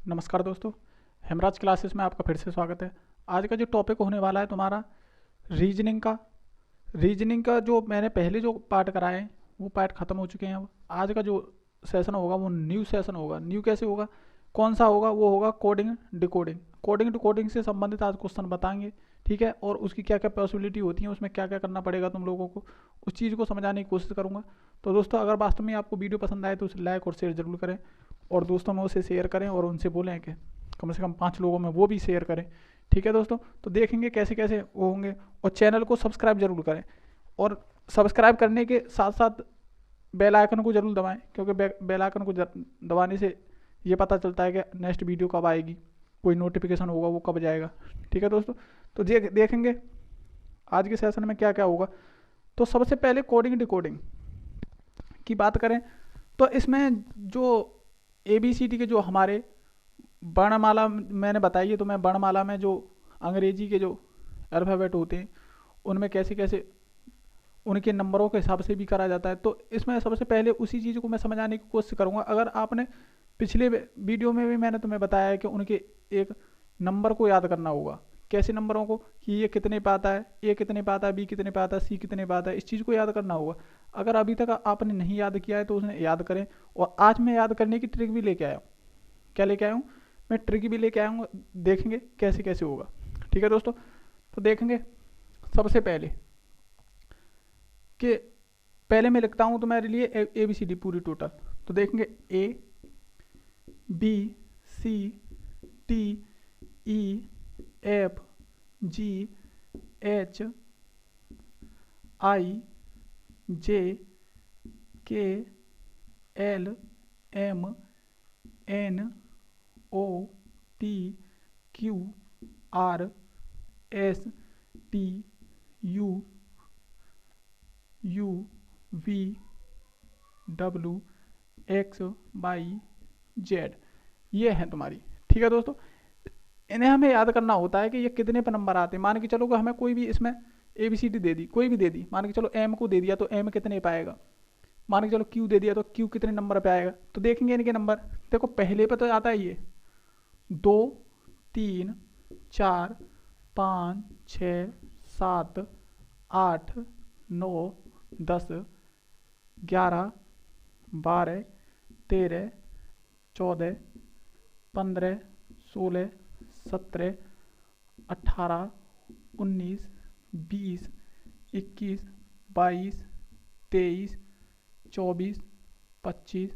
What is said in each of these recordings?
नमस्कार दोस्तों, हेमराज क्लासेस में आपका फिर से स्वागत है। आज का जो टॉपिक होने वाला है तुम्हारा रीजनिंग का जो मैंने पहले जो पार्ट कराए हैं वो पार्ट ख़त्म हो चुके हैं। अब आज का जो सेशन होगा वो न्यू सेशन होगा। न्यू कैसे होगा, कौन सा होगा? वो होगा कोडिंग डिकोडिंग। कोडिंग डिकोडिंग से संबंधित आज क्वेश्चन बताएंगे, ठीक है। और उसकी क्या क्या पॉसिबिलिटी होती है, उसमें क्या क्या करना पड़ेगा तुम लोगों को, उस चीज़ को समझाने की कोशिश करूँगा। तो दोस्तों, अगर वास्तव में आपको वीडियो पसंद आए तो उसे लाइक और शेयर जरूर करें, और दोस्तों में उसे शेयर करें और उनसे बोलें कि कम से कम 5 लोगों में वो भी शेयर करें, ठीक है दोस्तों। तो देखेंगे कैसे कैसे वो होंगे। और चैनल को सब्सक्राइब जरूर करें, और सब्सक्राइब करने के साथ साथ बेल आइकन को जरूर दबाएं, क्योंकि बेल आइकन को दबाने से ये पता चलता है कि नेक्स्ट वीडियो कब आएगी, कोई नोटिफिकेशन होगा वो कब जाएगा, ठीक है दोस्तों। तो देखेंगे आज के सेशन में क्या क्या होगा। तो सबसे पहले कोडिंग डिकोडिंग की बात करें तो इसमें जो ABCD के जो हमारे वर्णमाला मैंने बताई है, तो मैं वर्णमाला में जो अंग्रेजी के जो अल्फ़ाबेट होते हैं उनमें कैसे कैसे उनके नंबरों के हिसाब से भी करा जाता है। तो इसमें सबसे पहले उसी चीज़ को मैं समझाने की कोशिश करूँगा। अगर आपने पिछले वीडियो में भी मैंने तुम्हें बताया है कि उनके एक नंबर को याद करना होगा। कैसे नंबरों को, कि ये कितने पे आता है, ए कितने पे आता है, बी कितने पे आता है, सी कितने पे आता है, इस चीज़ को याद करना होगा। अगर अभी तक आपने नहीं याद किया है तो उसे याद करें। और आज मैं याद करने की ट्रिक भी लेके आया हूँ। क्या लेके आया हूँ? मैं ट्रिक भी लेके आया हूँ। देखेंगे कैसे कैसे होगा, ठीक है दोस्तों। तो देखेंगे सबसे पहले कि पहले मैं लिखता हूँ तुम्हारे लिए ABCD पूरी टोटल। तो देखेंगे ABCD, ये है तुम्हारी, ठीक है दोस्तों। इन्हें हमें याद करना होता है कि ये कितने पर नंबर आते हैं। मान के चलो कि हमें कोई भी इसमें ABCD दे दी, कोई भी दे दी। मान के चलो M को दे दिया तो M कितने पे आएगा। मान के चलो Q दे दिया तो Q कितने नंबर पे आएगा। तो देखेंगे इनके नंबर। देखो पहले पे तो आता है ये 2 3 4 5 6 7 8 9 10 11 12 13 14 15 16 17 18 19 20 21 22 23 24 25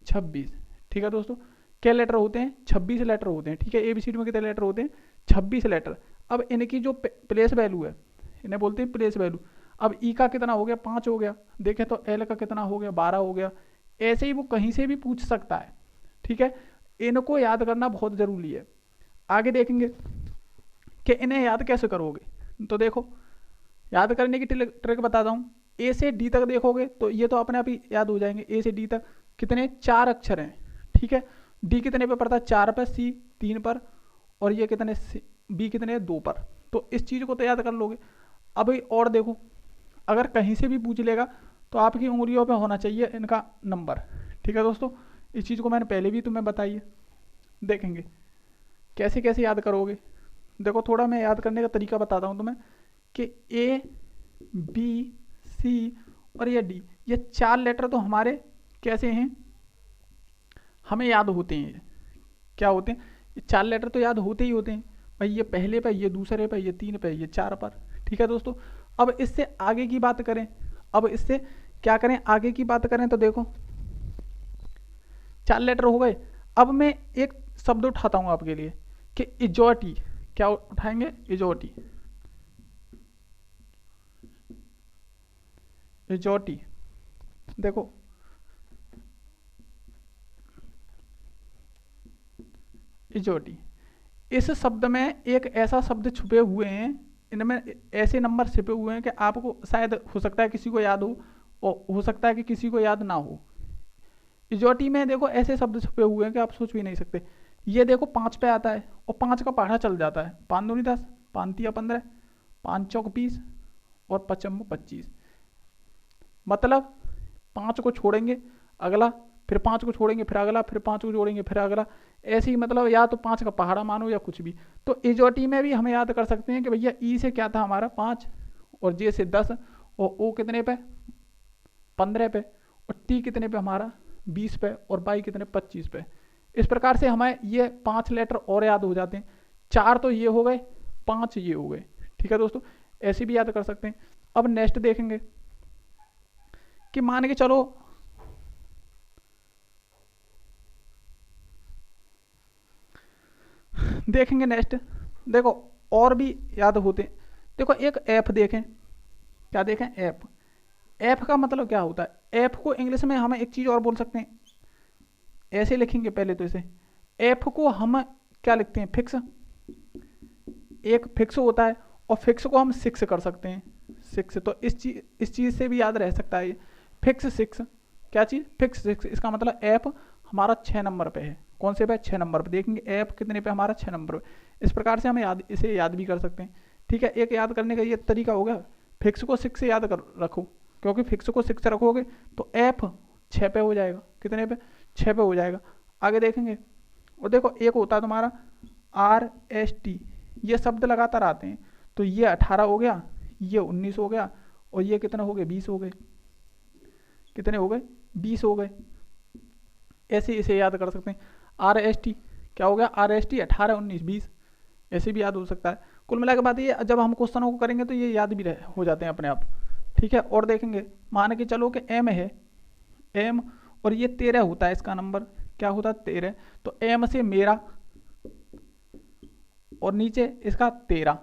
26, ठीक है दोस्तों। क्या लेटर होते हैं? 26 लेटर होते हैं, ठीक है। ABCD में कितने लेटर होते हैं? 26 लेटर। अब इनकी जो प्लेस वैल्यू है, इन्हें बोलते हैं प्लेस वैल्यू। अब ई का कितना हो गया? 5 हो गया। देखें तो एल का कितना हो गया? 12 हो गया। ऐसे ही वो कहीं से भी पूछ सकता है, ठीक है। इनको याद करना बहुत ज़रूरी है। आगे देखेंगे कि इन्हें याद कैसे करोगे। तो देखो, याद करने की ट्रिक बताता हूँ। A से D तक देखोगे तो ये तो अपने आप ही याद हो जाएंगे। A से D तक कितने? 4 अक्षर हैं, ठीक है। D कितने पे पड़ता है? 4 पर, C 3 पर, और ये कितने? B कितने? 2 पर। तो इस चीज़ को तो याद कर लोगे। अब और देखो, अगर कहीं से भी पूछ लेगा तो आपकी उंगलियों पे होना चाहिए इनका नंबर, ठीक है दोस्तों। इस चीज़ को मैंने पहले भी तुम्हें बताई है। देखेंगे कैसे कैसे याद करोगे। देखो थोड़ा मैं याद करने का तरीका बताता हूँ तुम्हें कि A B C और ये D, ये 4 लेटर तो हमारे कैसे हैं, हमें याद होते हैं। क्या होते हैं? ये 4 लेटर तो याद होते ही होते हैं भाई। ये पहले पे, ये दूसरे पे, ये 3 पे, ये 4 पर, ठीक है दोस्तों। अब इससे आगे की बात करें, अब इससे क्या करें, आगे की बात करें तो देखो 4 लेटर हो गए। अब मैं एक शब्द उठाता हूँ आपके लिए कि इजोटी। क्या उठाएंगे? इजोटी। इजोटी, देखो इजोटी, इस शब्द में एक ऐसा शब्द छुपे हुए हैं, इनमें ऐसे नंबर छिपे हुए हैं कि आपको शायद हो सकता है किसी को याद हो, और हो सकता है कि किसी को याद ना हो। इजोटी में देखो ऐसे शब्द छुपे हुए हैं कि आप सोच भी नहीं सकते। ये देखो 5 पे आता है और 5 का पहाड़ा चल जाता है। 5 दूनी 10, 5 तिया 15, 5 चौक 20 और 5 25। मतलब 5 को छोड़ेंगे, अगला फिर 5 को छोड़ेंगे फिर अगला, फिर 5 को जोड़ेंगे फिर अगला, ऐसे ही मतलब या तो 5 का पहाड़ा मानो या कुछ भी। तो इजोटी में भी हम याद कर सकते हैं कि भैया ई से क्या था हमारा 5, और जे से 10, और ओ कितने पे 15 पे, और टी कितने पे हमारा 20 पे, और बाई कितने 25 पे। इस प्रकार से हमें ये 5 लेटर और याद हो जाते हैं। 4 तो ये हो गए, 5 ये हो गए। ठीक है दोस्तों, ऐसे भी याद कर सकते हैं। अब नेक्स्ट देखेंगे कि मान के चलो देखेंगे नेक्स्ट, देखो और भी याद होते हैं। देखो एक एफ देखें, क्या देखें एफ। एफ का मतलब क्या होता है, एफ को इंग्लिश में हम एक चीज और बोल सकते हैं, ऐसे लिखेंगे पहले तो इसे, एफ को हम क्या लिखते हैं फिक्स, एक फिक्स होता है, और फिक्स को हम 6 कर सकते हैं 6। तो इस चीज से भी याद रह सकता है फिक्स 6, क्या चीज फिक्स 6। इसका मतलब एफ हमारा 6 नंबर पे है। कौन से पे 6 नंबर पे, देखेंगे एफ कितने पे हमारा 6 नंबर पे। इस प्रकार से हम इसे याद भी कर सकते हैं। ठीक है, एक याद करने का ये तरीका हो गया, फिक्स को 6 से याद कर रखो, क्योंकि फिक्स को 6 से रखोगे तो एफ 6 पे हो जाएगा, कितने पे 6 पे हो जाएगा। आगे देखेंगे, और देखो एक होता है तुम्हारा RST, ये शब्द लगातार आते हैं। तो ये 18 हो गया, ये 19 हो गया, और ये कितने हो गए 20 हो गए, कितने हो गए 20 हो गए। ऐसे इसे याद कर सकते हैं। RST क्या हो गया, RST 18 19 20, ऐसे भी याद हो सकता है। कुल मिला के बात ये, जब हम क्वेश्चनों को करेंगे तो ये याद भी हो जाते हैं अपने आप। ठीक है, और देखेंगे मान के चलो कि M है, M और ये 13 होता है इसका नंबर, क्या होता है 13। तो M से मेरा, और नीचे इसका 13,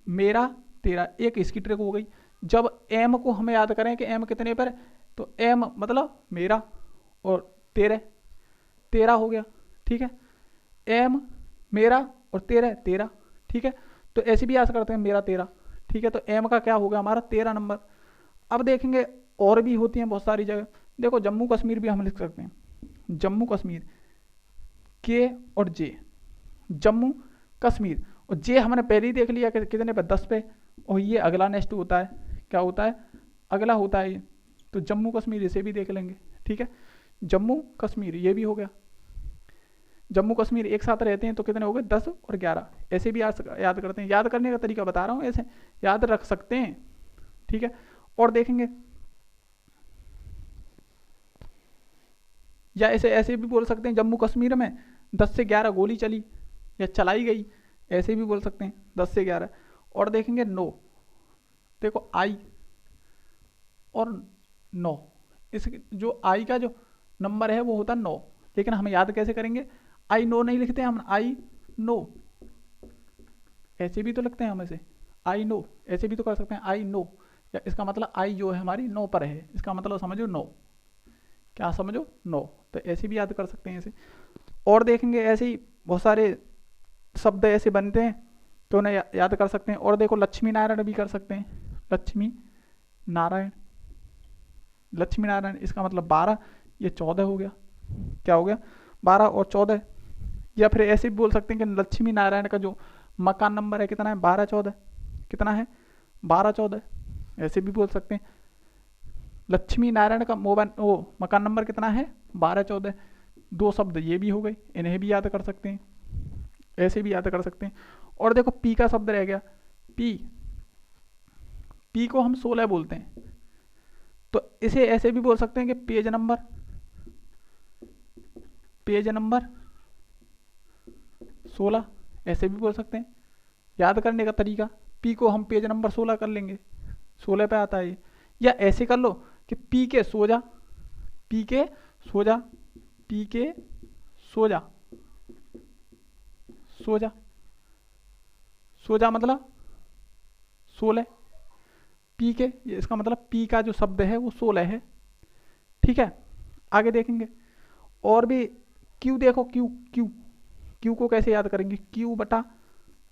मेरा 13, एक इसकी ट्रिक हो गई। जब M को हमें याद करें कि M कितने पर, तो M मतलब मेरा और 13 हो गया। ठीक है, M मेरा और 13, ठीक है। तो ऐसे भी याद करते हैं मेरा 13, ठीक है। तो M का क्या होगा हमारा 13 नंबर। अब देखेंगे और भी होती हैं बहुत सारी जगह, देखो जम्मू कश्मीर भी हम लिख सकते हैं, जम्मू कश्मीर K और J, जम्मू कश्मीर, और जे हमने पहले ही देख लिया कि कितने पे 10 पे, और ये अगला नेक्स्ट होता है, क्या होता है अगला होता है ये, तो जम्मू कश्मीर इसे भी देख लेंगे। ठीक है, जम्मू कश्मीर ये भी हो गया, जम्मू कश्मीर एक साथ रहते हैं तो कितने हो गए 10 और 11, ऐसे भी याद करते हैं। याद करने का तरीका बता रहा हूँ, ऐसे याद रख सकते हैं। ठीक है, और देखेंगे या ऐसे भी बोल सकते हैं, जम्मू कश्मीर में 10 से 11 गोली चली या चलाई गई, ऐसे भी बोल सकते हैं 10 से 11। और देखेंगे 9, देखो आई और 9, इस जो आई का जो नंबर है वो होता है 9, लेकिन हम याद कैसे करेंगे, आई 9 नहीं लिखते हम, आई 9 ऐसे भी तो लिखते हैं हम, ऐसे आई 9 ऐसे भी तो कर सकते हैं, आई 9, या इसका मतलब आई जो है हमारी 9 पर है, इसका मतलब समझो 9, क्या समझो 9। तो ऐसे भी याद कर सकते हैं ऐसे। और देखेंगे ऐसे ही बहुत सारे शब्द ऐसे बनते हैं तो उन्हें याद कर सकते हैं। और देखो लक्ष्मी नारायण भी कर सकते हैं, लक्ष्मी नारायण, लक्ष्मी नारायण इसका मतलब 12, ये 14 हो गया, क्या हो गया 12 और 14। या फिर ऐसे भी बोल सकते हैं कि लक्ष्मी नारायण का जो मकान नंबर है कितना है 12 14, कितना है 12 14, ऐसे भी बोल सकते हैं। लक्ष्मी नारायण का मोबाइल वो मकान नंबर कितना है 12 14, दो शब्द ये भी हो गए, इन्हें भी याद कर सकते हैं, ऐसे भी याद कर सकते हैं। और देखो पी का शब्द रह गया, पी को हम 16 बोलते हैं, तो इसे ऐसे भी बोल सकते हैं कि पेज नंबर 16, ऐसे भी बोल सकते हैं। याद करने का तरीका, पी को हम पेज नंबर 16 कर लेंगे, 16 पे आता है ये। या ऐसे कर लो कि पी के सो जा, पी के सो जा, पी के सो जा, सो जा, सो जा मतलब 16, पी के, इसका मतलब पी का जो शब्द है वो 16 है। ठीक है, आगे देखेंगे और भी। क्यू देखो, क्यू को कैसे याद करेंगे, क्यू बटा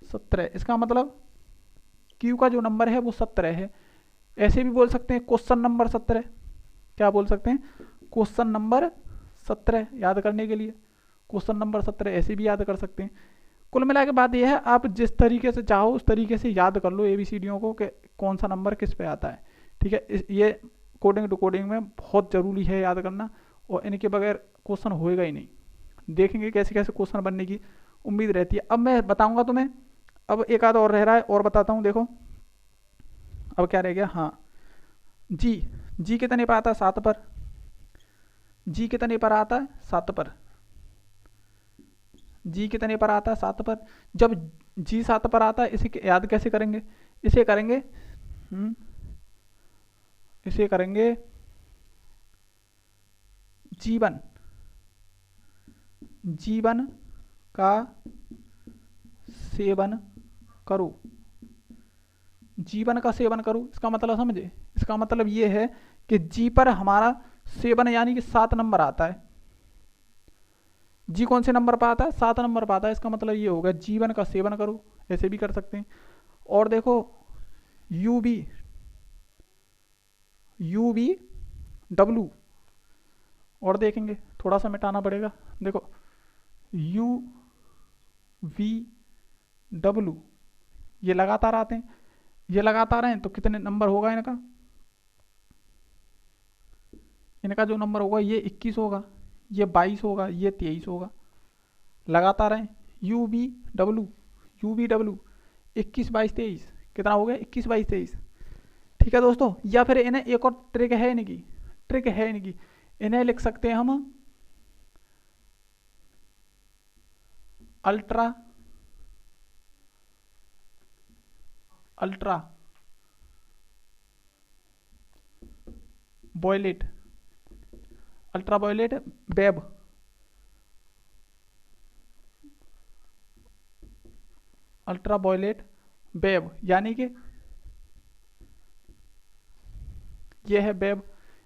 17, इसका मतलब क्यू का जो नंबर है वो 17 है। ऐसे भी बोल सकते हैं क्वेश्चन नंबर 17, क्या बोल सकते हैं क्वेश्चन नंबर 17, याद करने के लिए क्वेश्चन नंबर 17 ऐसे भी याद कर सकते हैं। कुल मिला के बात यह है, आप जिस तरीके से चाहो उस तरीके से याद कर लो एबीसीडीओं को कि कौन सा नंबर किस पे आता है। ठीक है, ये कोडिंग टू कोडिंग में बहुत ज़रूरी है याद करना, और इनके बगैर क्वेश्चन होएगा ही नहीं। देखेंगे कैसे कैसे क्वेश्चन बनने की उम्मीद रहती है। अब मैं बताऊंगा तुम्हें, अब एक आधा और रह रहा है और बताता हूँ। देखो अब क्या रह गया, हाँ जी, जी कितने पर आता है 7 पर, जी कितने पर आता है 7 पर, जी कितने पर आता है 7 पर। जब जी 7 पर आता है इसे याद कैसे करेंगे, इसे करेंगे इसे करेंगे जीवन, जीवन का सेवन करो, जीवन का सेवन करो। इसका मतलब समझे, इसका मतलब ये है कि जी पर हमारा सेवन यानी कि 7 नंबर आता है। जी कौन से नंबर पर आता है, 7 नंबर पर आता है। इसका मतलब ये होगा जीवन का सेवन करो, ऐसे भी कर सकते हैं। और देखो U B, U B W, और देखेंगे थोड़ा सा मिटाना पड़ेगा। देखो यू वी डब्लू, ये लगातार आते हैं, ये लगातार हैं, तो कितने नंबर होगा इनका, इनका जो नंबर होगा ये 21 होगा, ये 22 होगा, ये 23 होगा। लगातार हैं U B W, U B W 21 22 23, कितना हो गया 21 22 23। ठीक है दोस्तों, या फिर इन्हें एक और ट्रिक है इनकी, ट्रिक है इनकी, इन्हें लिख सकते हैं हम ultra, ultraviolet, ultraviolet wave, ultraviolet wave, यानी कि ये है वेब।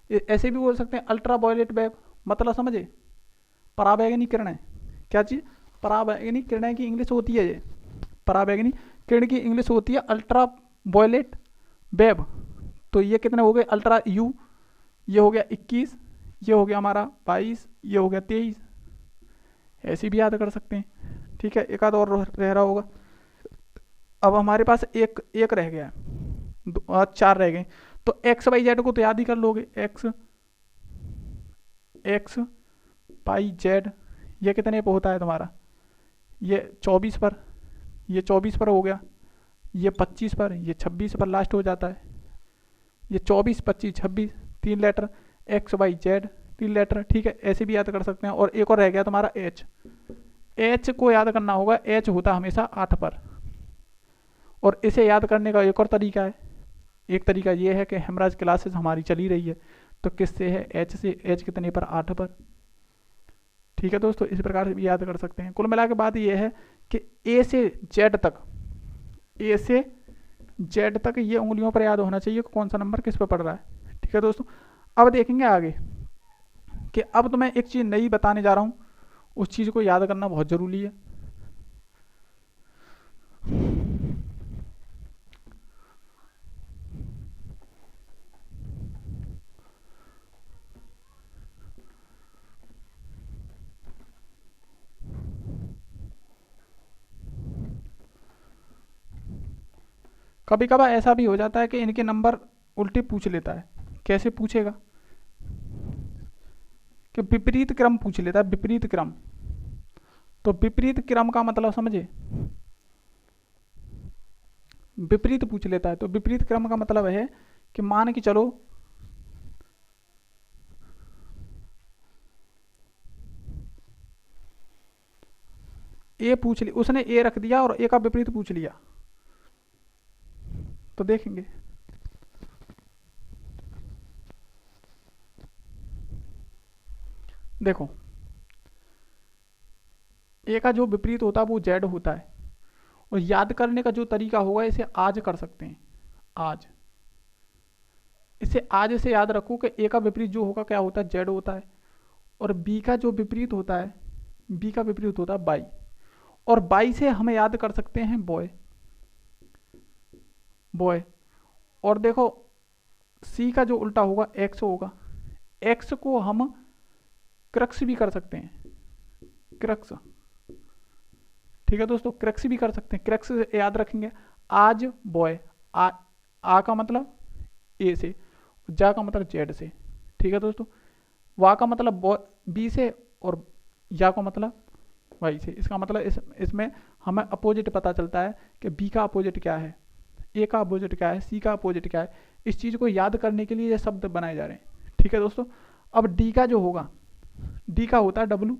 ऐसे भी बोल सकते हैं अल्ट्रा वॉयलेट वेब, मतलब समझे पराबैंगनी किरणें। क्या चीज़, पराबैंगनी किरणें की इंग्लिश होती है ये, पराबैंगनी किरण की इंग्लिश होती है अल्ट्रा वॉयलेट वेब। तो ये कितने हो गए, अल्ट्रा यू, ये हो गया 21, ये हो गया हमारा 22, ये हो गया 23, ऐसे भी याद कर सकते हैं। ठीक है, एक आध और रह रहा होगा। अब हमारे पास एक एक रह गया है, 4 रह गए। तो एक्स वाई जेड को तो याद ही कर लोगे, एक्स एक्स वाई जेड, ये कितने पर होता है तुम्हारा, ये 24 पर, ये 24 पर हो गया, ये 25 पर, ये 26 पर लास्ट हो जाता है। ये 24 25 26 3 letter, x y z 3 letter. ठीक है, ऐसे भी याद कर सकते हैं। और एक और रह गया तुम्हारा एच, एच को याद करना होगा, एच होता हमेशा 8 पर। और इसे याद करने का एक और तरीका है, एक तरीका ये है कि हेमराज क्लासेस हमारी चली रही है, तो किससे है, एच से। एच कितने पर, 8 पर। ठीक है दोस्तों, इस प्रकार से भी याद कर सकते हैं। कुल मिला के बात ये है कि ए से जेड तक, ए से जेड तक ये उंगलियों पर याद होना चाहिए कौन सा नंबर किस पर पड़ रहा है। ठीक है दोस्तों, अब देखेंगे आगे कि अब तो मैं एक चीज़ नई बताने जा रहा हूँ, उस चीज़ को याद करना बहुत ज़रूरी है। कभी कभार ऐसा भी हो जाता है कि इनके नंबर उल्टे पूछ लेता है। कैसे पूछेगा, कि विपरीत क्रम पूछ लेता है, विपरीत क्रम। तो विपरीत क्रम का मतलब समझे, विपरीत पूछ लेता है। तो विपरीत क्रम का मतलब है कि मान के चलो ए पूछ लिया उसने, ए रख दिया और ए का विपरीत पूछ लिया, तो देखेंगे देखो ए का जो विपरीत होता है वो जेड होता है। और याद करने का जो तरीका होगा इसे आज कर सकते हैं, आज, इसे आज से याद रखो कि ए का विपरीत जो होगा क्या होता है, जेड होता है। और बी का जो विपरीत होता है, बी का विपरीत होता है बाई। और बाई से हमें याद कर सकते हैं बॉय, बॉय। और देखो सी का जो उल्टा होगा एक्स होगा, एक्स को हम क्रक्स भी कर सकते हैं, क्रक्स। ठीक है दोस्तों, क्रक्स भी कर सकते हैं। क्रक्स से याद रखेंगे आज बॉय, आ का मतलब ए से, जा का मतलब जेड से, ठीक है दोस्तों। वा का मतलब बी से, और या का मतलब वाई से। इसका मतलब इसमें हमें अपोजिट पता चलता है कि बी का अपोजिट क्या है, ए का अपोजिट क्या है, सी का अपोजिट क्या है। इस चीज़ को याद करने के लिए ये शब्द बनाए जा रहे हैं, ठीक है दोस्तों। अब डी का जो होगा, डी का होता है डब्लू,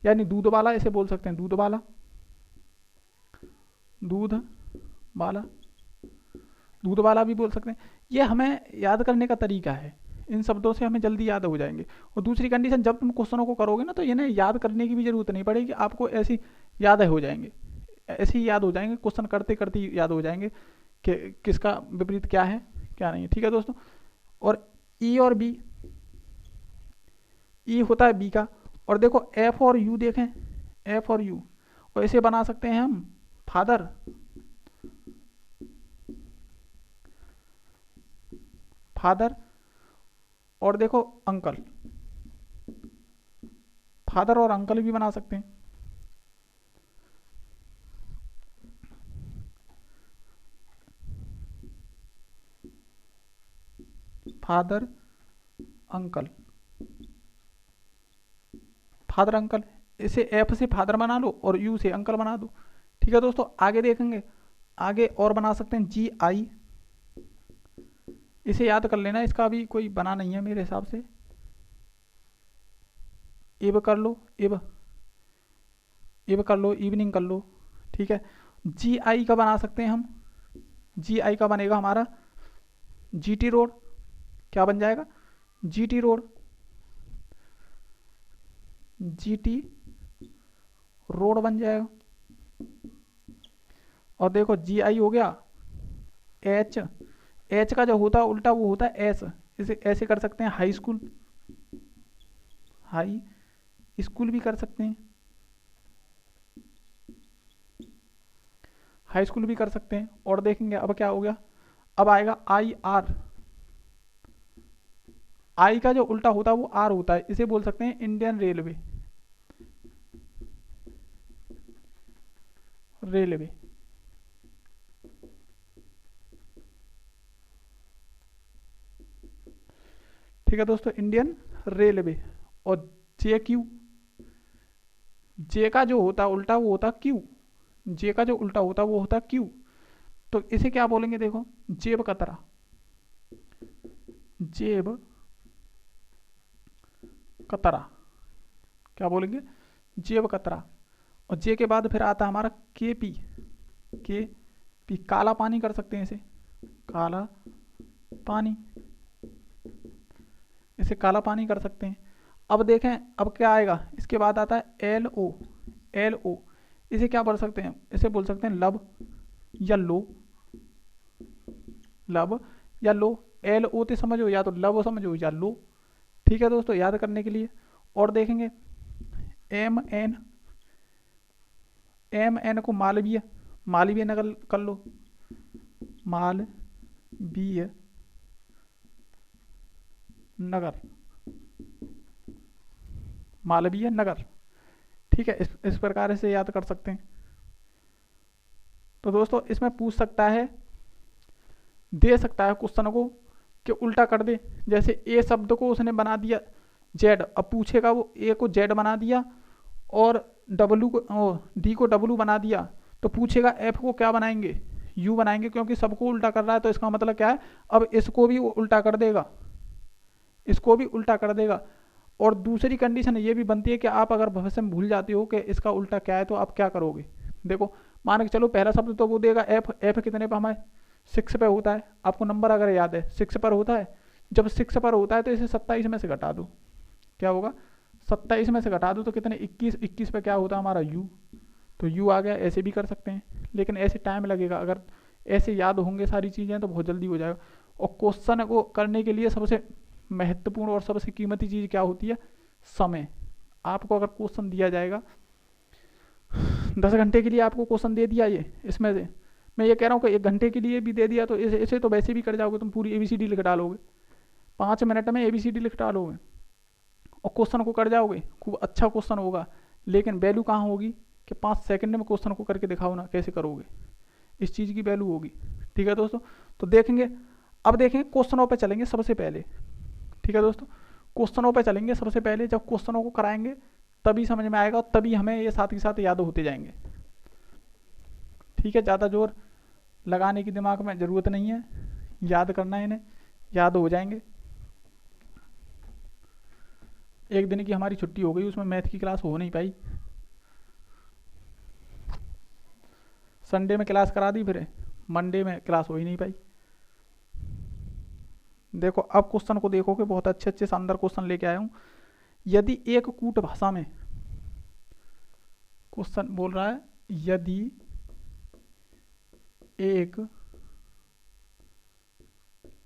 यानी दूध वाला, इसे बोल सकते हैं दूध वाला, दूध वाला, दूध वाला भी बोल सकते हैं। ये हमें याद करने का तरीका है, इन शब्दों से हमें जल्दी याद हो जाएंगे। और दूसरी कंडीशन, जब तुम क्वेश्चनों को करोगे ना तो इन्हें याद करने की भी जरूरत नहीं पड़ेगी, आपको ऐसी याद हो जाएंगे, ऐसे ही याद हो जाएंगे, क्वेश्चन करते करते याद हो जाएंगे कि किसका विपरीत क्या है क्या नहीं है, ठीक है दोस्तों। और ई और बी, ई होता है बी का, और देखो एफ और यू देखें, एफ और यू, और इसे बना सकते हैं हम फादर, फादर, और देखो अंकल, फादर और अंकल भी बना सकते हैं। फादर अंकल, फादर अंकल, इसे एफ से फादर बना लो और यू से अंकल बना दो, ठीक है दोस्तों। आगे देखेंगे, आगे और बना सकते हैं जी आई, इसे याद कर लेना, इसका भी कोई बना नहीं है मेरे हिसाब से। इब कर लो, इब, इब कर लो, इवनिंग कर लो, ठीक है। जी आई का बना सकते हैं हम, जी आई का बनेगा हमारा जी टी रोड, क्या बन जाएगा G T road, G T road बन जाएगा। और देखो जी आई हो गया, एच, एच का जो होता है उल्टा वो होता है एस, इसे ऐसे कर सकते हैं हाई स्कूल, हाई स्कूल भी कर सकते हैं, हाई स्कूल भी कर सकते हैं। और देखेंगे अब क्या हो गया, अब आएगा आई आर, आई का जो उल्टा होता है वो आर होता है, इसे बोल सकते हैं इंडियन रेलवे, रेलवे, ठीक है दोस्तों, इंडियन रेलवे। और जे क्यू, जे का जो होता है उल्टा वो होता क्यू, जे का जो उल्टा होता वो होता क्यू, तो इसे क्या बोलेंगे देखो, जेब कतरा, जेब कतरा, क्या बोलेंगे जेब कतरा। और जे के बाद फिर आता है हमारा के पी, के पी काला पानी कर सकते हैं इसे, काला पानी, इसे काला पानी कर सकते हैं। अब देखें अब क्या आएगा, इसके बाद आता है एल ओ, एल ओ, इसे क्या बोल सकते हैं, इसे बोल सकते हैं लब या लो, लब या लो, एल ओ तो समझो, या तो लब समझो या लो, ठीक है दोस्तों, याद करने के लिए। और देखेंगे एम एन, एम एन को मालवीय, मालवीय नगर कर लो, मालवीय नगर, मालवीय नगर, ठीक है। इस प्रकार से याद कर सकते हैं। तो दोस्तों इसमें पूछ सकता है, दे सकता है क्वेश्चन को कि उल्टा कर दे, जैसे ए शब्द को उसने बना दिया जेड, अब पूछेगा वो ए को जेड बना दिया और डब्लू को डी को डब्लू बना दिया, तो पूछेगा एफ को क्या बनाएंगे, यू बनाएंगे, क्योंकि सबको उल्टा कर रहा है तो इसका मतलब क्या है, अब इसको भी उल्टा कर देगा, इसको भी उल्टा कर देगा। और दूसरी कंडीशन ये भी बनती है कि आप अगर भविष्य में भूल जाते हो कि इसका उल्टा क्या है तो आप क्या करोगे। देखो मान के चलो पहला शब्द तो वो देगा एफ, एफ कितने पे हमारे 6 पे होता है, आपको नंबर अगर याद है 6 पर होता है, जब 6 पर होता है तो इसे 27 में से घटा दो, क्या होगा 27 में से घटा दो तो कितने 21, 21 पे क्या होता है हमारा यू, तो यू आ गया। ऐसे भी कर सकते हैं, लेकिन ऐसे टाइम लगेगा, अगर ऐसे याद होंगे सारी चीज़ें तो बहुत जल्दी हो जाएगा। और क्वेश्चन को करने के लिए सबसे महत्वपूर्ण और सबसे कीमती चीज़ क्या होती है, समय। आपको अगर क्वेश्चन दिया जाएगा 10 घंटे के लिए, आपको क्वेश्चन दे दिया ये, इसमें से मैं ये कह रहा हूँ कि 1 घंटे के लिए भी दे दिया तो इसे तो वैसे भी कर जाओगे, तुम पूरी ABCD लिख डालोगे, 5 मिनट में ABCD लिख डालोगे और क्वेश्चन को कर जाओगे, खूब अच्छा क्वेश्चन होगा। लेकिन वैल्यू कहाँ होगी कि 5 सेकंड में क्वेश्चन को करके दिखाओ ना, कैसे करोगे, इस चीज़ की वैल्यू होगी, ठीक है दोस्तों। तो देखेंगे अब देखें क्वेश्चनों पे चलेंगे सबसे पहले। ठीक है दोस्तों, क्वेश्चनों पे चलेंगे सबसे पहले। जब क्वेश्चनों को कराएंगे तभी समझ में आएगा और तभी हमें ये साथ ही साथ याद होते जाएंगे। ठीक है, ज़्यादा जोर लगाने की दिमाग में ज़रूरत नहीं है, याद करना है इन्हें, याद हो जाएंगे। एक दिन की हमारी छुट्टी हो गई, उसमें मैथ की क्लास हो नहीं पाई। संडे में क्लास करा दी, फिर मंडे में क्लास हो ही नहीं पाई। देखो अब क्वेश्चन को देखोगे, बहुत अच्छे अच्छे शानदार क्वेश्चन लेके आया हूँ। यदि एक कूट भाषा में, क्वेश्चन बोल रहा है यदि एक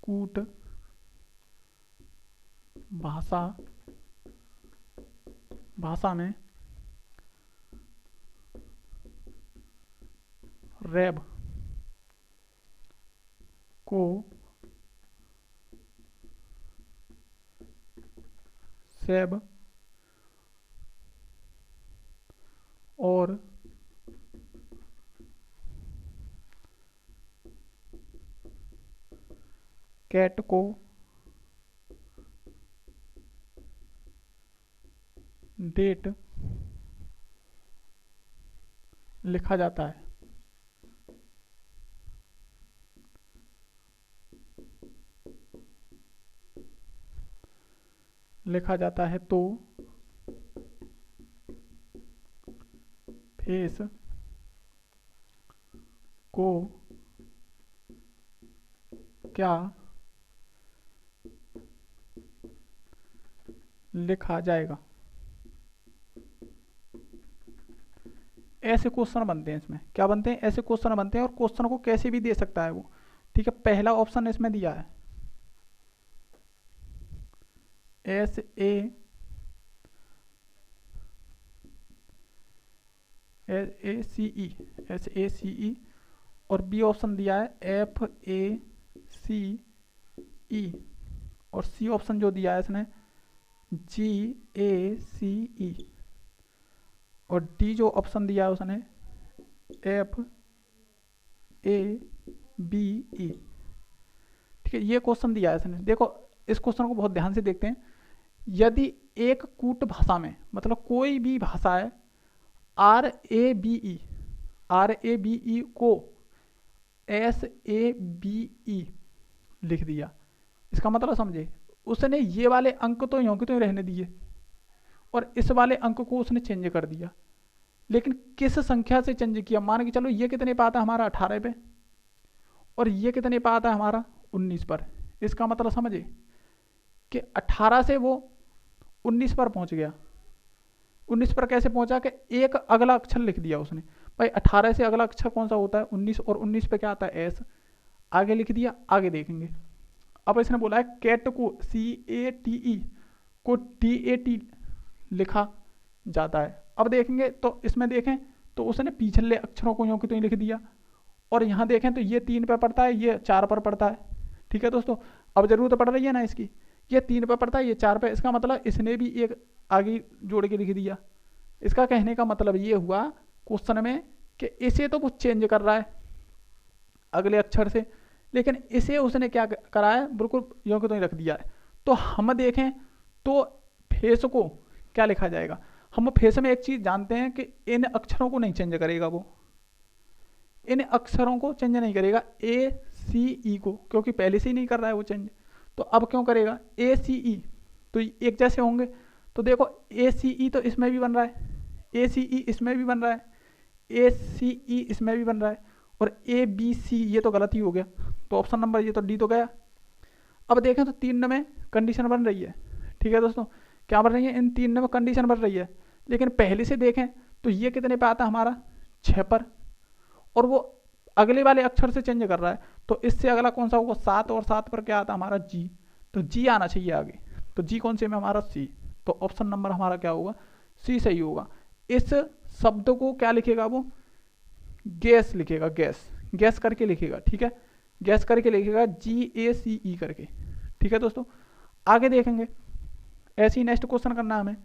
कूट भाषा में रैब को सेब और कैट को डेट लिखा जाता है। तो फेस को क्या लिखा जाएगा। ऐसे क्वेश्चन बनते हैं इसमें, क्या बनते हैं, ऐसे क्वेश्चन बनते हैं। और क्वेश्चन को कैसे भी दे सकता है वो। ठीक है, पहला ऑप्शन इसमें दिया है SACE और बी ऑप्शन दिया है FACE और सी ऑप्शन जो दिया है इसने GACE और डी जो ऑप्शन दिया है उसने FABE। ठीक है, ये क्वेश्चन दिया है इसने। देखो इस क्वेश्चन को बहुत ध्यान से देखते हैं। यदि एक कूट भाषा में, मतलब कोई भी भाषा है, RABE को SABE लिख दिया, इसका मतलब समझे, उसने ये वाले अंक तो यों के तो रहने दिए और इस वाले अंक को उसने चेंज कर दिया। लेकिन किस संख्या से चेंज किया। मान के चलो ये कितने पे आता है हमारा 18 पे और ये कितने पे आता है हमारा 19 पर। इसका मतलब समझे कि 18 से वो 19 पर पहुंच गया। 19 पर कैसे पहुंचा कि एक अगला अक्षर लिख दिया उसने। भाई 18 से अगला अक्षर कौन सा होता है 19 और 19 पे क्या आता है एस, आगे लिख दिया, आगे देखेंगे। अब इसने बोला है कैट को CATE को DAT लिखा जाता है। अब देखेंगे तो इसमें देखें तो उसने पिछले अक्षरों को यूं कि तो ही लिख दिया और यहाँ देखें तो ये 3 पे पड़ता है, ये 4 पर पड़ता है। ठीक है दोस्तों, अब जरूरत पड़ रही है ना इसकी, ये 3 पे पड़ता है, ये 4 पे, इसका मतलब इसने भी एक आगे जोड़ के लिख दिया। इसका कहने का मतलब ये हुआ क्वेश्चन में कि इसे तो वो चेंज कर रहा है अगले अक्षर से, लेकिन इसे उसने क्या करा है, बिल्कुल यूं कि तो ही रख दिया है। तो हम देखें तो फेस को क्या लिखा जाएगा। हम फेस में एक चीज जानते हैं कि इन अक्षरों को नहीं चेंज करेगा वो, इन अक्षरों को चेंज नहीं करेगा ACE को, क्योंकि पहले से ही नहीं कर रहा है वो चेंज। तो अब क्यों करेगा ACE, तो एक जैसे होंगे। तो देखो ACE तो इसमें भी बन रहा है, ACE इसमें भी बन रहा है, ACE इसमें भी बन रहा है और ABC ये तो गलत ही हो गया। तो ऑप्शन नंबर ये तो डी तो गया। अब देखें तो 3 में कंडीशन बन रही है। ठीक है दोस्तों, क्या बन रही है, इन 3 में कंडीशन बन रही है। लेकिन पहले से देखें तो ये कितने पे आता है हमारा 6 पर और वो अगले वाले अक्षर से चेंज कर रहा है। तो इससे अगला कौन सा होगा 7 और 7 पर क्या आता है हमारा G, तो G आना चाहिए आगे। तो G कौन से में हमारा C, तो ऑप्शन नंबर हमारा क्या होगा C सही होगा। इस शब्द को क्या लिखेगा वो गैस लिखेगा, गैस करके लिखेगा। ठीक है, गैस करके लिखेगा GACE करके। ठीक है दोस्तों, आगे देखेंगे। ऐसे ही नेक्स्ट क्वेश्चन करना है हमें।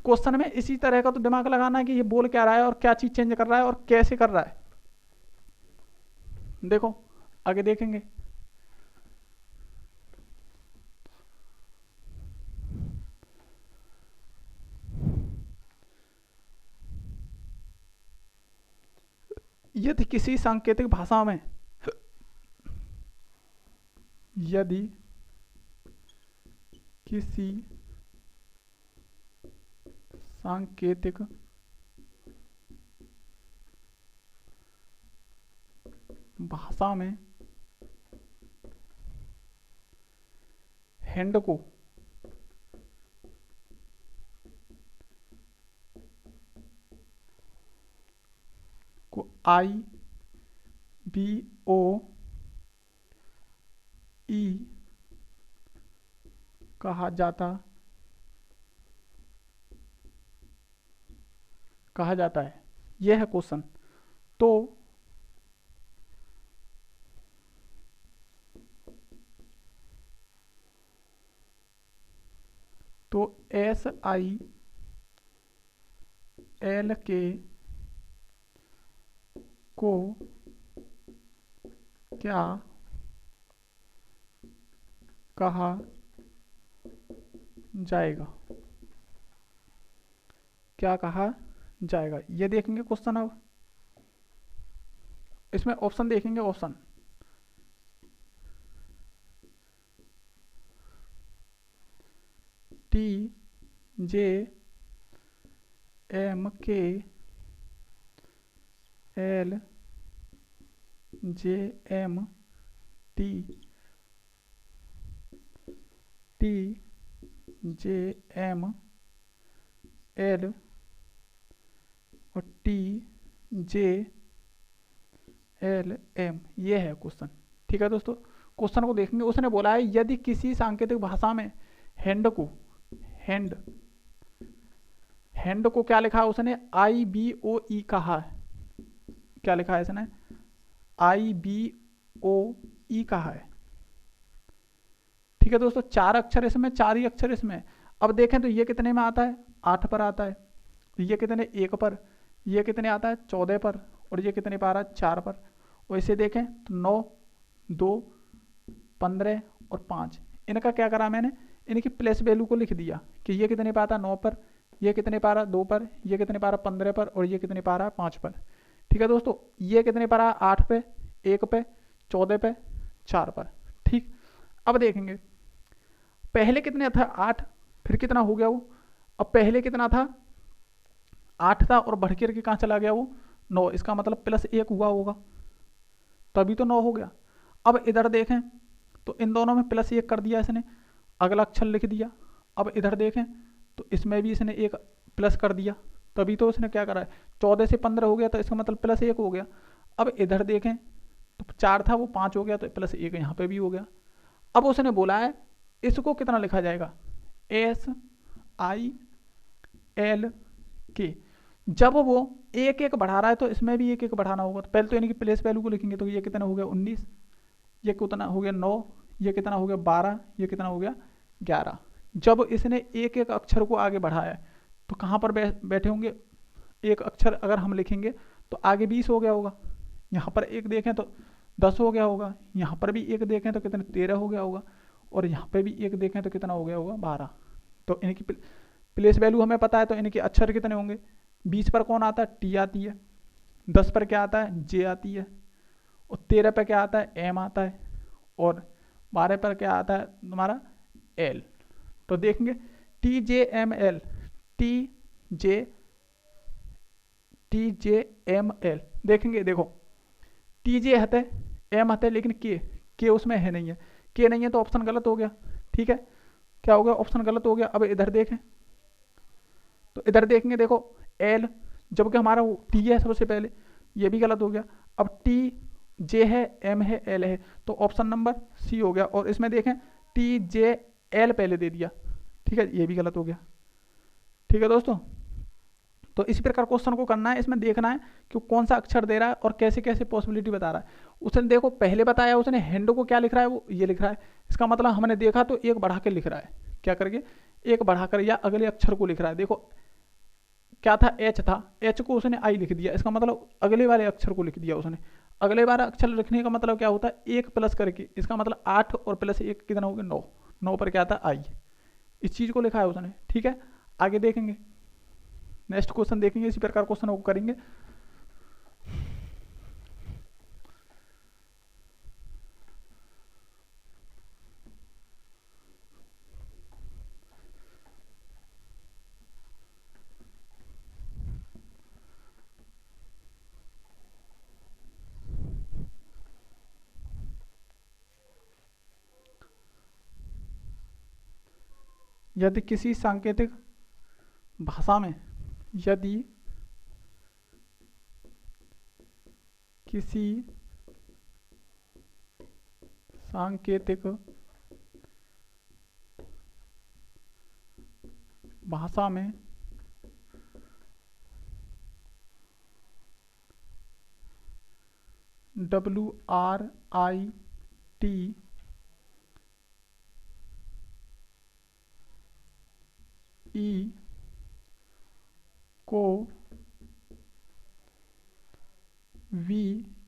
क्वेश्चन में इसी तरह का तो दिमाग लगाना है कि ये बोल क्या रहा है और क्या चीज चेंज कर रहा है और कैसे कर रहा है। देखो आगे देखेंगे। यदि किसी सांकेतिक भाषा में यदि किसी सांकेतिक भाषा में हैंड को IBOE कहा जाता है। यह है क्वेश्चन। तो SILK को क्या कहा जाएगा? क्या कहा जाएगा, ये देखेंगे क्वेश्चन। अब इसमें ऑप्शन देखेंगे। ऑप्शन TJMK LJMT TJML और TJLM, ये है क्वेश्चन। ठीक है दोस्तों, क्वेश्चन को देखेंगे। उसने बोला है यदि किसी सांकेतिक भाषा में हैंड को क्या लिखा है उसने? IBOE कहा है। क्या लिखा है इसने? IBOE कहा है। ठीक है दोस्तों, 4 अक्षर इसमें, 4 ही अक्षर इसमें। अब देखें तो ये कितने में आता है? 8 पर आता है। ये कितने? 1 पर। ये कितने आता है? 14 पर। और ये कितने पर आ रहा है? 4 पर। और इसे देखें तो 9, 2, 15 और 5। इनका क्या करा मैंने? इनकी प्लेस वैल्यू को लिख दिया कि ये कितने पर आता है? 9 पर। ये कितने पर आ रहा है? 2 पर। ये कितने पर आ रहा है? 15 पर। और ये कितने पर आ रहा है? 5 पर। ठीक है दोस्तों, ये कितने पर आ रहा है? 8 पे, 1 पे, 14 पे, 4 पर। ठीक, अब देखेंगे पहले कितने था? 8। फिर कितना हो गया वो? अब पहले कितना था? 8 था और बढ़ के कहाँ चला गया वो? 9। इसका मतलब +1 हुआ होगा, तभी तो 9 हो गया। अब इधर देखें तो इन दोनों में +1 कर दिया इसने, अगला अक्षर लिख दिया। अब इधर देखें तो इसमें भी इसने 1 प्लस कर दिया, तभी तो उसने क्या करा है? 14 से 15 हो गया, तो इसका मतलब +1 हो गया। अब इधर देखें तो 4 था, वो 5 हो गया, तो +1 यहाँ पे भी हो गया। अब उसने बोला है इसको कितना लिखा जाएगा? SILK। जब वो 1-1 बढ़ा रहा है तो इसमें भी 1-1 बढ़ाना होगा। तो पहले तो इनकी प्लेस वैल्यू को लिखेंगे। तो ये कितना हो गया? 19। ये कितना हो गया? 9। ये कितना हो गया? 12। ये कितना हो गया? 11। जब इसने 1-1 अक्षर को आगे बढ़ाया है तो कहाँ पर बैठे होंगे? 1 अक्षर अगर हम लिखेंगे तो आगे 20 हो गया होगा। यहाँ पर 1 देखें तो 10 हो गया होगा। यहाँ पर भी 1 देखें तो कितने? 13 हो गया होगा। और यहाँ पे भी 1 देखें तो कितना हो गया होगा? 12। तो इनकी प्लेस वैल्यू हमें पता है, तो इनके अक्षर कितने होंगे? 20 पर कौन आता है? T आती है। 10 पर क्या आता है? J आती है। और 13 पर क्या आता है? M आता है। और 12 पर क्या आता है तुम्हारा? L। तो देखेंगे TJML, TJML देखेंगे। देखो TJ हते, M हते, लेकिन K उसमें है नहीं है। K नहीं है तो ऑप्शन गलत हो गया। ठीक है, क्या हो गया? ऑप्शन गलत हो गया। अब इधर देखें तो इधर देखेंगे, देखो L, जबकि हमारा वो T है सबसे पहले, ये भी गलत हो गया। अब TJ है, M है, L है, तो ऑप्शन नंबर C हो गया। और इसमें देखें TJL पहले दे दिया। ठीक है, ये भी गलत हो गया। ठीक है दोस्तों, तो इसी प्रकार क्वेश्चन को करना है। इसमें देखना है कि कौन सा अक्षर दे रहा है और कैसे कैसे पॉसिबिलिटी बता रहा है। उसने देखो पहले बताया, उसने हैंड को क्या लिख रहा है? वो ये लिख रहा है। इसका मतलब हमने देखा तो 1 बढ़ा के लिख रहा है। क्या करके? 1 बढ़ाकर, या अगले अक्षर को लिख रहा है। देखो क्या था? H था, H को उसने I लिख दिया। इसका मतलब अगले वाले अक्षर को लिख दिया उसने। अगले वाला अक्षर लिखने का मतलब क्या होता है? 1 प्लस करके। इसका मतलब 8 और +1 कितना हो गया? 9। 9 पर क्या था? I। इस चीज़ को लिखा है उसने। ठीक है, आगे देखेंगे, नेक्स्ट क्वेश्चन देखेंगे। इसी प्रकार क्वेश्चन को करेंगे। यदि किसी सांकेतिक भाषा में, यदि किसी सांकेतिक भाषा में WRIT को VQHST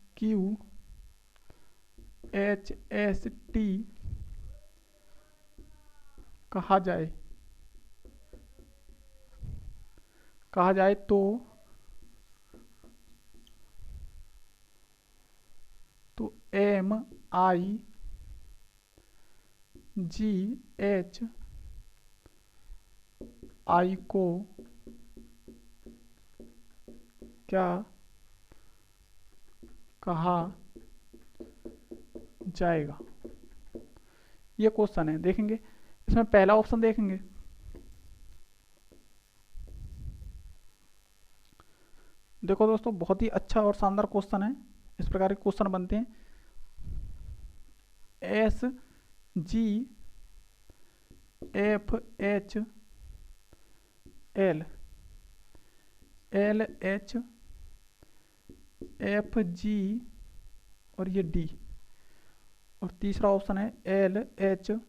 कहा जाए तो MIGHI को क्या कहा जाएगा। ये क्वेश्चन है, देखेंगे इसमें पहला ऑप्शन देखेंगे, देखो दोस्तों बहुत ही अच्छा और शानदार क्वेश्चन है। इस प्रकार के क्वेश्चन बनते हैं। SGFHL LHFG और ये D, और तीसरा ऑप्शन है LHFGS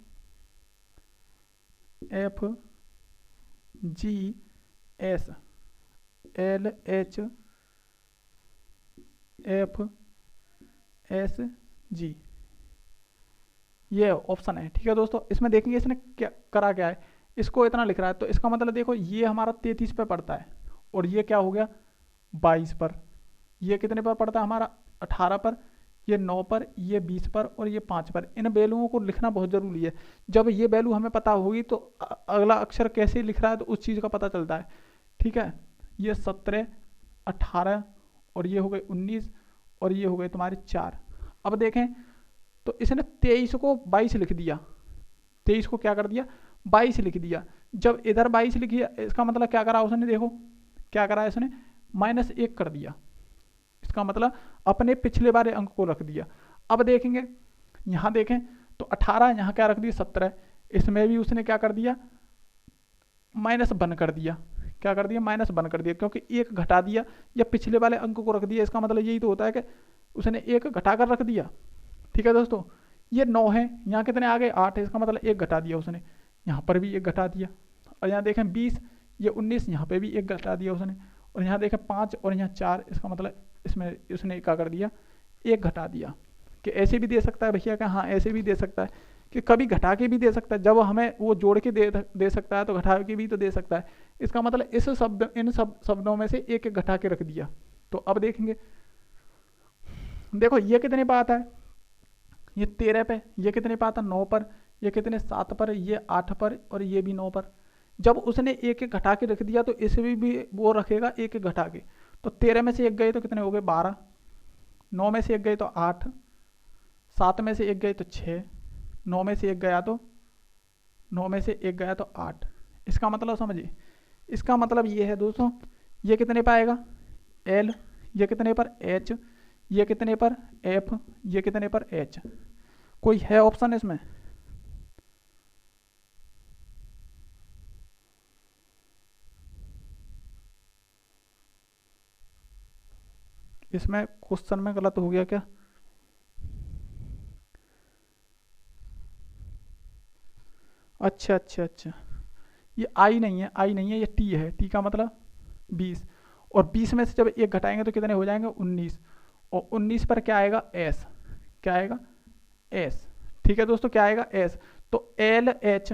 LHFSG, ये ऑप्शन है। ठीक है दोस्तों, इसमें देखेंगे इसने क्या है, इसको इतना लिख रहा है, तो इसका मतलब देखो ये हमारा 33 पे पड़ता है, और ये क्या हो गया 22 पर, ये कितने पर पड़ता है हमारा 18 पर, ये 9 पर, ये 20 पर और ये 5 पर। इन वैल्यूओं को लिखना बहुत ज़रूरी है। जब ये वैल्यू हमें पता होगी तो अगला अक्षर कैसे लिख रहा है तो उस चीज़ का पता चलता है। ठीक है, ये 17, 18 और ये हो गए 19 और ये हो गए तुम्हारे 4। अब देखें तो इसने 23 को 22 लिख दिया, 23 को क्या कर दिया 22 लिख दिया। जब इधर 22 लिखिए इसका मतलब क्या करा उसने, देखो क्या करा इसने -1 कर दिया, इसका मतलब अपने पिछले वाले अंक को रख दिया। अब देखेंगे यहाँ देखें तो 18 यहाँ क्या रख दिया 17, इसमें भी उसने क्या कर दिया -1 कर दिया। क्या कर दिया -1 कर दिया, क्योंकि 1 घटा दिया या पिछले वाले अंक को रख दिया। इसका मतलब यही तो होता है कि उसने 1 घटा कर रख दिया। ठीक है दोस्तों, ये 9 है, यहाँ कितने आ गए 8 है, इसका मतलब 1 घटा दिया उसने, यहाँ पर भी 1 घटा दिया। और यहाँ देखें 20, ये 19, यहाँ पे भी 1 घटा दिया उसने। और यहाँ देखें 5 और यहाँ 4, इसका मतलब इसमें उसने क्या कर दिया 1 घटा दिया। कि ऐसे भी दे सकता है भैया, का हाँ ऐसे भी दे सकता है कि कभी घटा के भी दे सकता है, जब हमें वो जोड़ के दे सकता है तो घटा के भी तो दे सकता है। इसका मतलब इस शब्द इन सब शब्दों में से 1 घटा के रख दिया। तो अब देखेंगे, देखो ये कितने पे आता है, ये 13 पे, ये कितने पे आता है 9 पर, ये कितने 7 पर, ये 8 पर और ये भी 9 पर। जब उसने 1 घटा के रख दिया तो इसे भी वो रखेगा 1 घटा के। तो 13 में से 1 गए तो कितने हो गए 12, 9 में से 1 गए तो 8, 7 में से 1 गए तो 6, 9 में से 1 गया तो 9 में से 1 गया तो 8। इसका मतलब समझिए, इसका मतलब ये है दोस्तों, ये कितने पर आएगा L, ये कितने पर H, ये कितने पर F, ये कितने पर H। कोई है ऑप्शन इसमें? इसमें क्वेश्चन में गलत हो गया क्या? अच्छा अच्छा अच्छा, ये आई नहीं है, आई नहीं है, ये टी है। टी का मतलब 20, और 20 में से जब 1 घटाएंगे तो कितने हो जाएंगे 19, और 19 पर क्या आएगा एस, क्या आएगा एस। ठीक है दोस्तों, क्या आएगा एस। तो एल एच,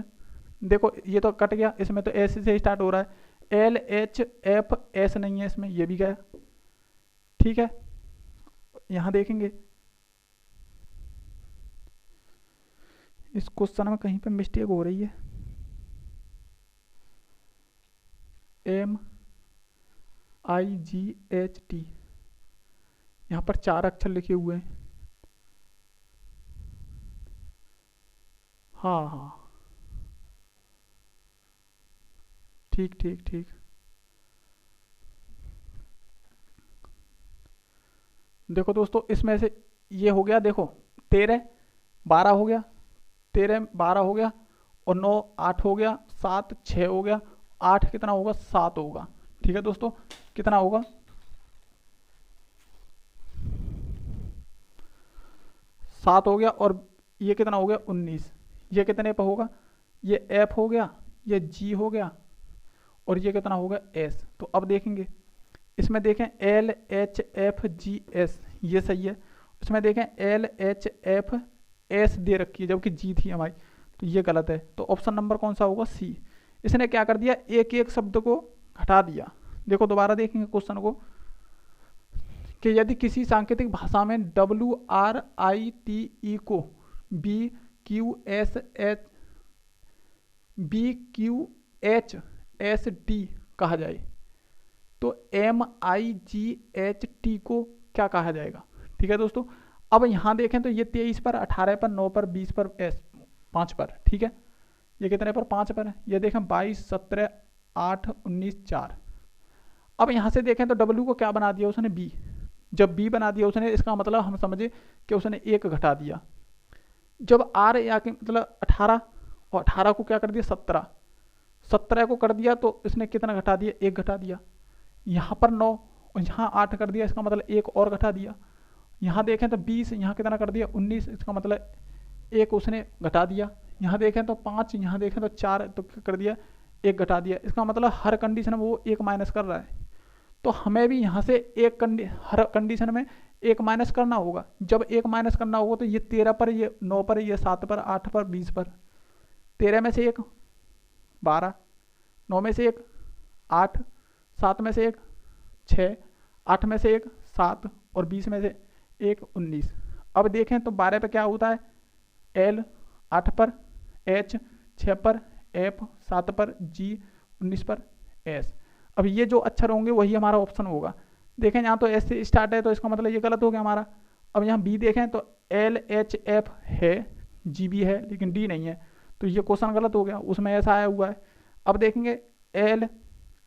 देखो ये तो कट गया, इसमें तो एस से स्टार्ट हो रहा है, एल एच एफ एस नहीं है इसमें, ये भी गया। ठीक है, यहाँ देखेंगे इस क्वेश्चन में कहीं पे मिस्टेक हो रही है। MIGHT, यहाँ पर 4 अक्षर लिखे हुए हैं। हाँ हाँ, ठीक ठीक ठीक। देखो दोस्तों इसमें से ये हो गया, देखो 13 12 हो गया, 13 12 हो गया, और 9 8 हो गया, 7 6 हो गया, 8 कितना होगा 7 होगा। ठीक है दोस्तों, कितना होगा 7 हो गया, और ये कितना हो गया 19। ये कितने पर होगा, ये एफ हो गया, ये जी हो गया, और ये कितना होगा एस। तो अब देखेंगे इसमें, देखें L H F G S, ये सही है। इसमें देखें एल एच एफ एस दे रखी है जबकि जी थी हमारी, तो ये गलत है। तो ऑप्शन नंबर कौन सा होगा सी। इसने क्या कर दिया, एक एक शब्द को हटा दिया। देखो दोबारा देखेंगे क्वेश्चन को, कि यदि किसी सांकेतिक भाषा में WRITE को BQHSD कहा जाए तो MIGHT को क्या कहा जाएगा। ठीक है दोस्तों, अब यहाँ देखें तो ये 23 पर, 18 पर, 9 पर, 20 पर, 5 पर। ठीक है, ये कितने पर 5 पर है। ये देखें 22 17 8 19 4। अब यहाँ से देखें तो W को क्या बना दिया उसने, B। जब B बना दिया उसने, इसका मतलब हम समझे कि उसने एक घटा दिया। जब R या के मतलब 18, और 18 को क्या कर दिया 17, 17 को कर दिया तो इसने कितना घटा दिया, एक घटा दिया। यहाँ पर 9 और यहाँ 8 कर दिया, इसका मतलब एक और घटा दिया। यहाँ देखें तो 20, यहाँ कितना कर दिया 19, इसका मतलब एक उसने घटा दिया। यहाँ देखें तो 5, यहाँ देखें तो 4, तो कर दिया एक घटा दिया। इसका मतलब हर कंडीशन में वो एक माइनस कर रहा है। तो हमें भी यहाँ से हर कंडीशन में एक माइनस करना होगा। जब एक माइनस करना होगा तो ये 13 पर, ये 9 पर, ये 7 पर, 8 पर, 20 पर। 13 में से एक 12, 9 में से एक 8, 7 में से एक 6, 8 में से एक 7, और 20 में से एक 19। अब देखें तो 12 पे क्या होता है, L 8 पर, H 6 पर, F 7 पर, G 19 पर, S। अब ये जो अक्षर होंगे वही हमारा ऑप्शन होगा। देखें यहाँ तो S से स्टार्ट है, तो इसका मतलब ये गलत हो गया हमारा। अब यहाँ B देखें तो L H F है, G भी है, लेकिन D नहीं है, तो ये क्वेश्चन गलत हो गया, उसमें ऐसा आया हुआ है। अब देखेंगे L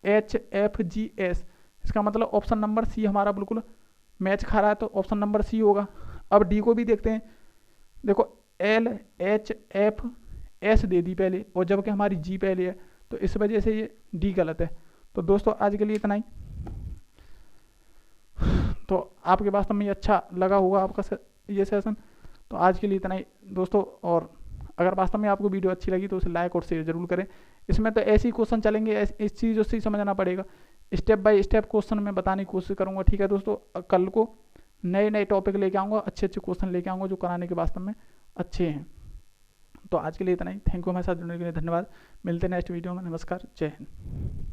H F G S, इसका मतलब ऑप्शन नंबर सी हमारा बिल्कुल मैच खा रहा है, तो ऑप्शन नंबर सी होगा। अब डी को भी देखते हैं, देखो L H F S दे दी पहले, और जबकि हमारी जी पहले है, तो इस वजह से ये डी गलत है। तो दोस्तों आज के लिए इतना ही। तो आपके वास्तव में ये अच्छा लगा होगा आपका ये सेशन। तो आज के लिए इतना ही दोस्तों, और अगर वास्तव में आपको वीडियो अच्छी लगी तो उसे लाइक और शेयर जरूर करें। इसमें तो ऐसे ही क्वेश्चन चलेंगे, इस चीज़ों से समझना पड़ेगा। स्टेप बाय स्टेप क्वेश्चन मैं बताने की कोशिश करूँगा। ठीक है दोस्तों, कल को नए नए टॉपिक लेके आऊँगा, अच्छे अच्छे क्वेश्चन लेके आऊँगा जो कराने के वास्तव में अच्छे हैं। तो आज के लिए इतना ही। थैंक यू, हमारे साथ जुड़ने के लिए धन्यवाद। मिलते हैं नेक्स्ट वीडियो में। नमस्कार, जय हिंद।